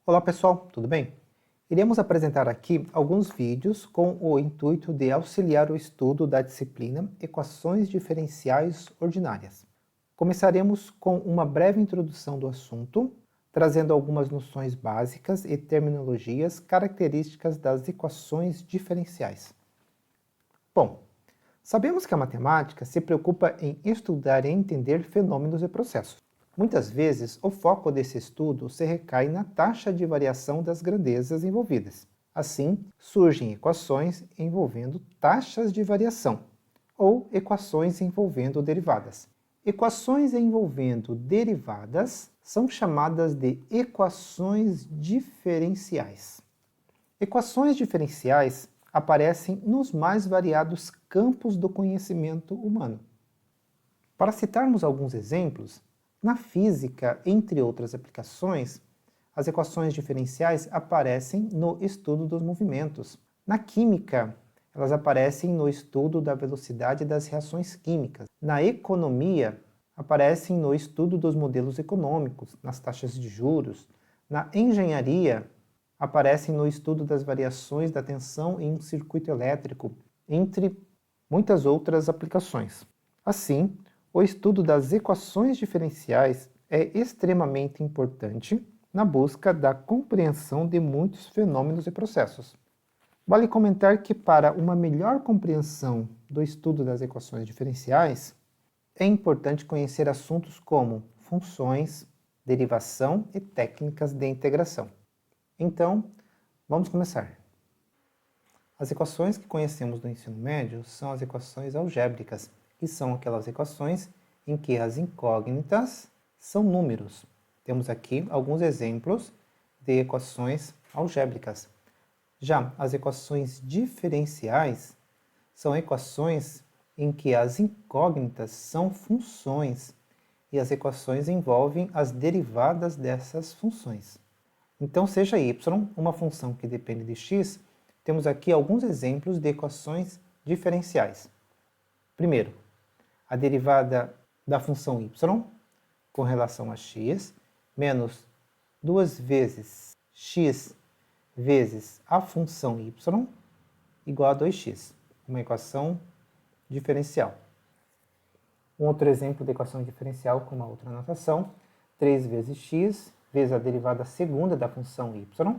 Olá pessoal, tudo bem? Iremos apresentar aqui alguns vídeos com o intuito de auxiliar o estudo da disciplina Equações Diferenciais Ordinárias. Começaremos com uma breve introdução do assunto, trazendo algumas noções básicas e terminologias características das equações diferenciais. Bom, sabemos que a matemática se preocupa em estudar e entender fenômenos e processos. Muitas vezes, o foco desse estudo se recai na taxa de variação das grandezas envolvidas. Assim, surgem equações envolvendo taxas de variação, ou equações envolvendo derivadas. Equações envolvendo derivadas são chamadas de equações diferenciais. Equações diferenciais aparecem nos mais variados campos do conhecimento humano. Para citarmos alguns exemplos, na física, entre outras aplicações, as equações diferenciais aparecem no estudo dos movimentos. Na química, elas aparecem no estudo da velocidade das reações químicas. Na economia, aparecem no estudo dos modelos econômicos, nas taxas de juros. Na engenharia, aparecem no estudo das variações da tensão em um circuito elétrico, entre muitas outras aplicações. Assim, o estudo das equações diferenciais é extremamente importante na busca da compreensão de muitos fenômenos e processos. Vale comentar que para uma melhor compreensão do estudo das equações diferenciais, é importante conhecer assuntos como funções, derivação e técnicas de integração. Então, vamos começar. As equações que conhecemos do ensino médio são as equações algébricas, que são aquelas equações em que as incógnitas são números. Temos aqui alguns exemplos de equações algébricas. Já as equações diferenciais são equações em que as incógnitas são funções e as equações envolvem as derivadas dessas funções. Então, seja y uma função que depende de x, temos aqui alguns exemplos de equações diferenciais. Primeiro, a derivada da função y com relação a x menos 2 vezes x vezes a função y igual a 2x, uma equação diferencial. Um outro exemplo de equação diferencial com uma outra notação, 3 vezes x vezes a derivada segunda da função y,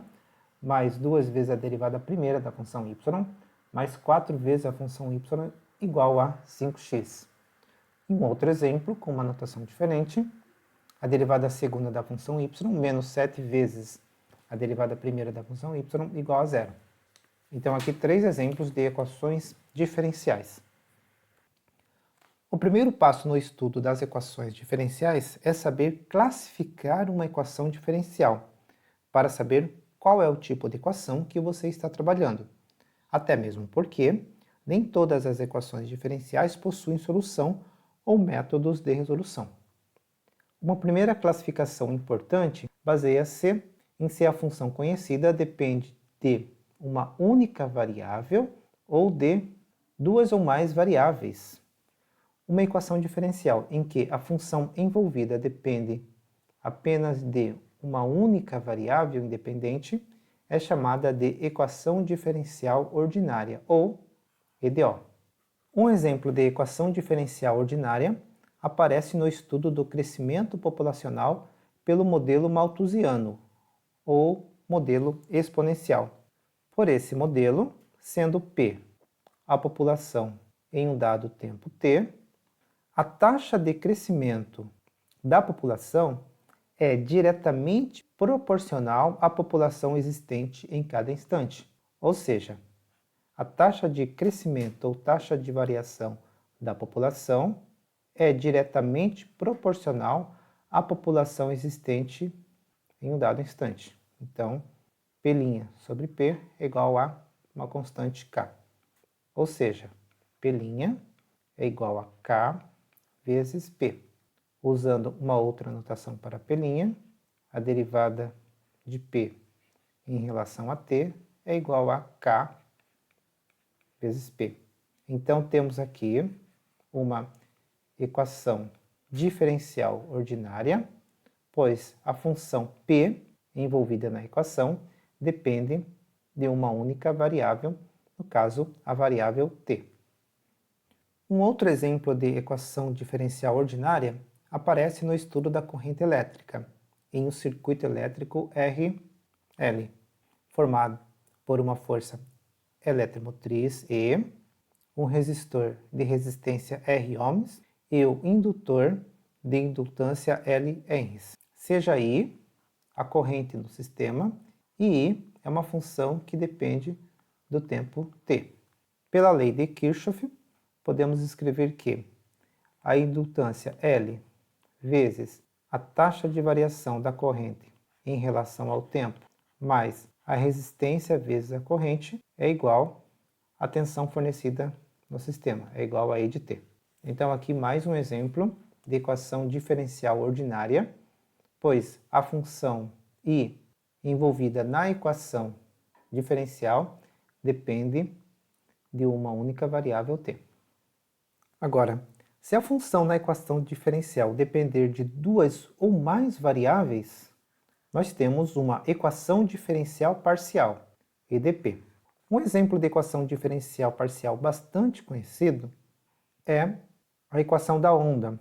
mais 2 vezes a derivada primeira da função y, mais 4 vezes a função y igual a 5x. Um outro exemplo, com uma notação diferente, a derivada segunda da função y menos 7 vezes a derivada primeira da função y igual a 0. Então, aqui 3 exemplos de equações diferenciais. O primeiro passo no estudo das equações diferenciais é saber classificar uma equação diferencial, para saber qual é o tipo de equação que você está trabalhando. Até mesmo porque nem todas as equações diferenciais possuem solução ou métodos de resolução. Uma primeira classificação importante baseia-se em se a função conhecida depende de uma única variável ou de duas ou mais variáveis. Uma equação diferencial em que a função envolvida depende apenas de uma única variável independente é chamada de equação diferencial ordinária, ou EDO. Um exemplo de equação diferencial ordinária aparece no estudo do crescimento populacional pelo modelo malthusiano, ou modelo exponencial. Por esse modelo, sendo P a população em um dado tempo t, a taxa de crescimento da população é diretamente proporcional à população existente em cada instante, ou seja, a taxa de crescimento ou taxa de variação da população é diretamente proporcional à população existente em um dado instante. Então, P' sobre P é igual a uma constante K. Ou seja, P' é igual a K vezes P. Usando uma outra notação para P', a derivada de P em relação a T é igual a K vezes P. Então, temos aqui uma equação diferencial ordinária, pois a função P envolvida na equação depende de uma única variável, no caso, a variável t. Um outro exemplo de equação diferencial ordinária aparece no estudo da corrente elétrica, em um circuito elétrico RL, formado por uma força eletromotriz E, um resistor de resistência R ohms e o indutor de indutância L henries. Seja I a corrente no sistema e I é uma função que depende do tempo t. Pela lei de Kirchhoff, podemos escrever que a indutância L vezes a taxa de variação da corrente em relação ao tempo mais a resistência vezes a corrente é igual à tensão fornecida no sistema, é igual a E de t. Então aqui mais um exemplo de equação diferencial ordinária, pois a função I envolvida na equação diferencial depende de uma única variável t. Agora, se a função na equação diferencial depender de duas ou mais variáveis, nós temos uma equação diferencial parcial, EDP. Um exemplo de equação diferencial parcial bastante conhecido é a equação da onda.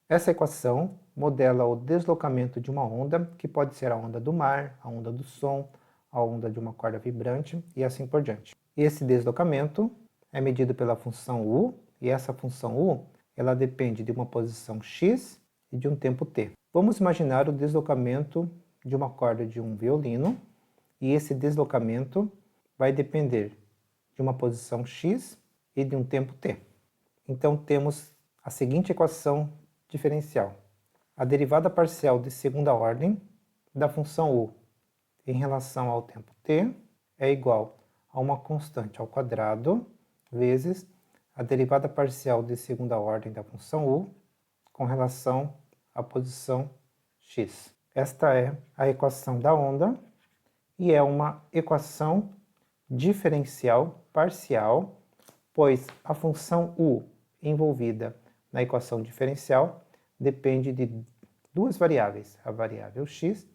Essa equação modela o deslocamento de uma onda, que pode ser a onda do mar, a onda do som, a onda de uma corda vibrante e assim por diante. Esse deslocamento é medido pela função u, e essa função u ela depende de uma posição x e de um tempo t. Vamos imaginar o deslocamento de uma corda de um violino, e esse deslocamento vai depender de uma posição x e de um tempo t. Então temos a seguinte equação diferencial. A derivada parcial de segunda ordem da função u em relação ao tempo t é igual a uma constante ao quadrado vezes a derivada parcial de segunda ordem da função u com relação à posição x. Esta é a equação da onda e é uma equação diferencial parcial, pois a função u envolvida na equação diferencial depende de duas variáveis, a variável x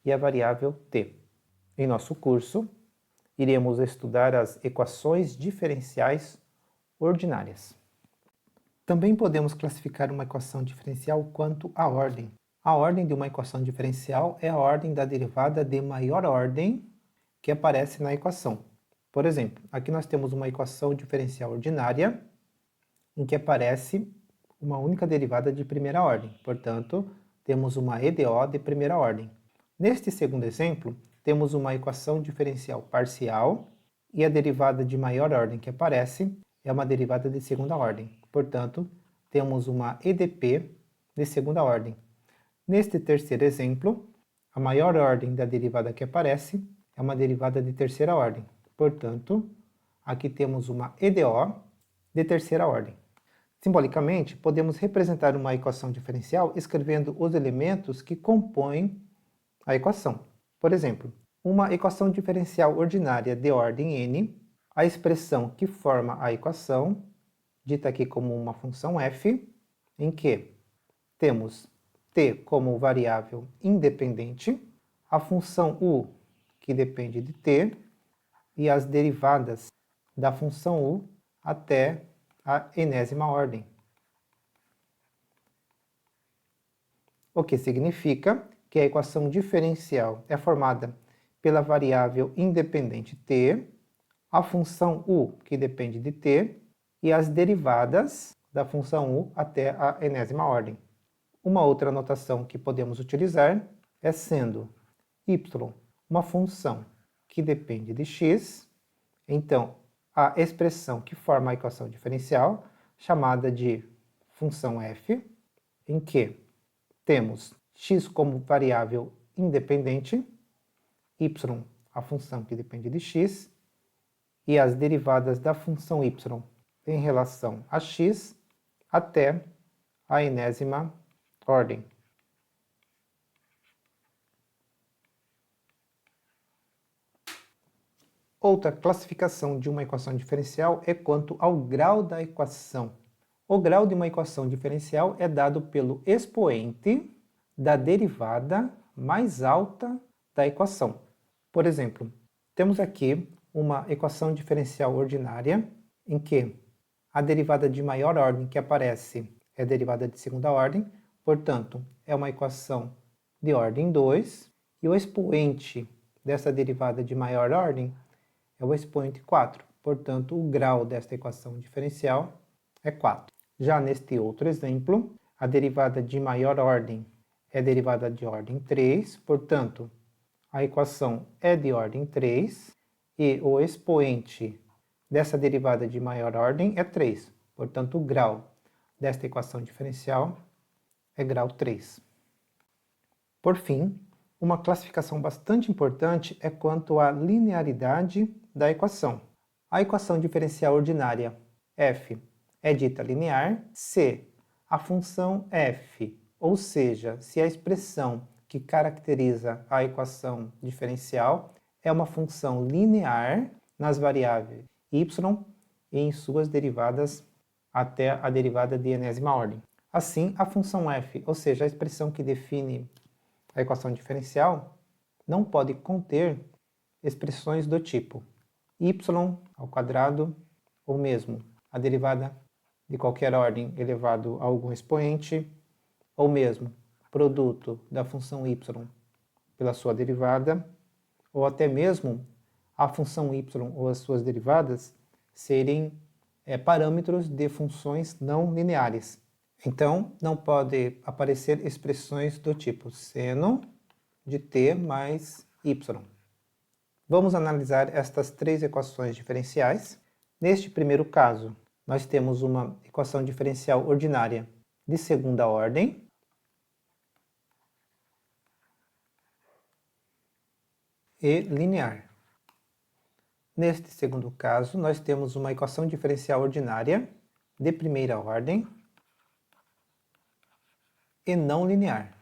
e a variável t. Em nosso curso, iremos estudar as equações diferenciais ordinárias. Também podemos classificar uma equação diferencial quanto à ordem. A ordem de uma equação diferencial é a ordem da derivada de maior ordem que aparece na equação. Por exemplo, aqui nós temos uma equação diferencial ordinária em que aparece uma única derivada de primeira ordem. Portanto, temos uma EDO de primeira ordem. Neste segundo exemplo, temos uma equação diferencial parcial e a derivada de maior ordem que aparece é uma derivada de segunda ordem. Portanto, temos uma EDP de segunda ordem. Neste terceiro exemplo, a maior ordem da derivada que aparece é uma derivada de terceira ordem. Portanto, aqui temos uma EDO de terceira ordem. Simbolicamente, podemos representar uma equação diferencial escrevendo os elementos que compõem a equação. Por exemplo, uma equação diferencial ordinária de ordem n, a expressão que forma a equação, dita aqui como uma função f, em que temos t como variável independente, a função u, que depende de t, e as derivadas da função u até a enésima ordem. O que significa que a equação diferencial é formada pela variável independente t, a função u, que depende de t, e as derivadas da função u até a enésima ordem. Uma outra notação que podemos utilizar é sendo y uma função que depende de x, então a expressão que forma a equação diferencial, chamada de função f, em que temos x como variável independente, y a função que depende de x, e as derivadas da função y em relação a x até a enésima ordem. Outra classificação de uma equação diferencial é quanto ao grau da equação. O grau de uma equação diferencial é dado pelo expoente da derivada mais alta da equação. Por exemplo, temos aqui uma equação diferencial ordinária em que a derivada de maior ordem que aparece é a derivada de segunda ordem, portanto, é uma equação de ordem 2, e o expoente dessa derivada de maior ordem é o expoente 4, portanto, o grau desta equação diferencial é 4. Já neste outro exemplo, a derivada de maior ordem é a derivada de ordem 3, portanto, a equação é de ordem 3 e o expoente dessa derivada de maior ordem é 3. Portanto, o grau desta equação diferencial é grau 3. Por fim, uma classificação bastante importante é quanto à linearidade da equação. A equação diferencial ordinária f é dita linear se a função f, ou seja, se a expressão que caracteriza a equação diferencial é uma função linear nas variáveis y e em suas derivadas até a derivada de enésima ordem. Assim, a função f, ou seja, a expressão que define a equação diferencial, não pode conter expressões do tipo y ao quadrado, ou mesmo a derivada de qualquer ordem elevado a algum expoente, ou mesmo produto da função y pela sua derivada, ou até mesmo a função y ou as suas derivadas serem parâmetros de funções não lineares. Então, não pode aparecer expressões do tipo seno de t mais y. Vamos analisar estas três equações diferenciais. Neste primeiro caso, nós temos uma equação diferencial ordinária de segunda ordem, e linear. Neste segundo caso, nós temos uma equação diferencial ordinária de primeira ordem e não linear.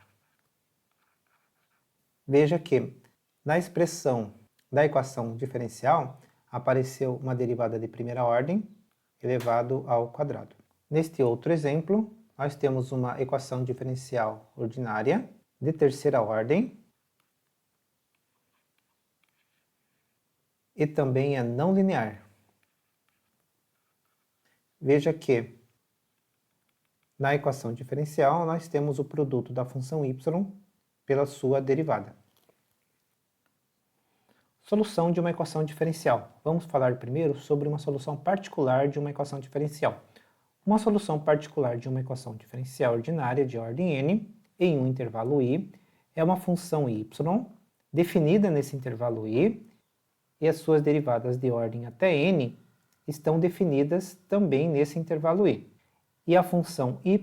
Veja que na expressão da equação diferencial apareceu uma derivada de primeira ordem elevado ao quadrado. Neste outro exemplo, nós temos uma equação diferencial ordinária de terceira ordem e também é não linear. Veja que na equação diferencial nós temos o produto da função y pela sua derivada. Solução de uma equação diferencial. Vamos falar primeiro sobre uma solução particular de uma equação diferencial. Uma solução particular de uma equação diferencial ordinária de ordem n em um intervalo i é uma função y definida nesse intervalo i e as suas derivadas de ordem até n estão definidas também nesse intervalo i. E a função y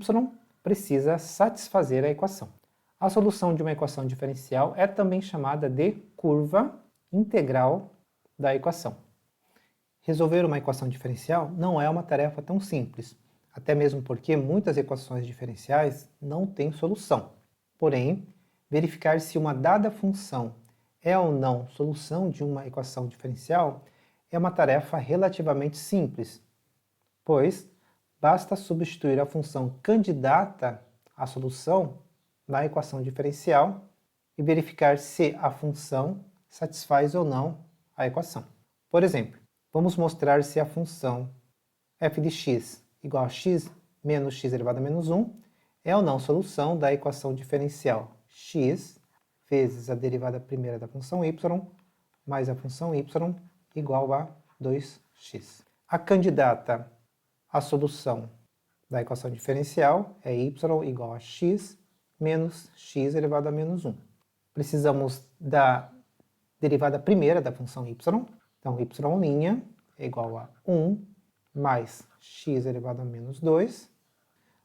precisa satisfazer a equação. A solução de uma equação diferencial é também chamada de curva integral da equação. Resolver uma equação diferencial não é uma tarefa tão simples, até mesmo porque muitas equações diferenciais não têm solução. Porém, verificar se uma dada função é ou não solução de uma equação diferencial é uma tarefa relativamente simples, pois basta substituir a função candidata à solução na equação diferencial e verificar se a função satisfaz ou não a equação. Por exemplo, vamos mostrar se a função f de x igual a x menos x elevado a menos 1 é ou não solução da equação diferencial x vezes a derivada primeira da função y mais a função y igual a 2x. A candidata à solução da equação diferencial é y igual a x menos x elevado a menos 1. Precisamos da derivada primeira da função y, então y' é igual a 1 mais x elevado a menos 2.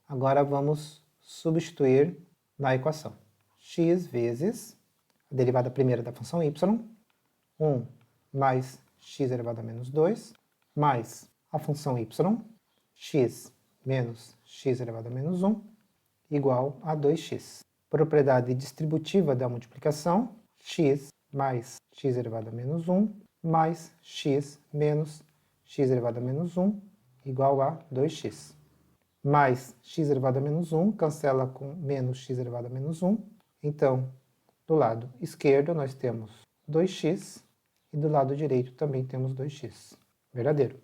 Agora vamos substituir na equação. X vezes a derivada primeira da função y, 1 mais x elevado a menos 2, mais a função y, x menos x elevado a menos 1, igual a 2x. Propriedade distributiva da multiplicação, x mais x elevado a menos 1, mais x menos x elevado a menos 1, igual a 2x. Mais x elevado a menos 1, cancela com menos x elevado a menos 1, então Do lado esquerdo nós temos 2x e do lado direito também temos 2x. Verdadeiro.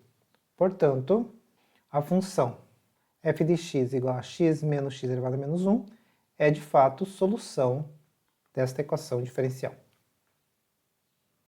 Portanto, a função f de x igual a x menos x elevado a menos 1 é de fato solução desta equação diferencial.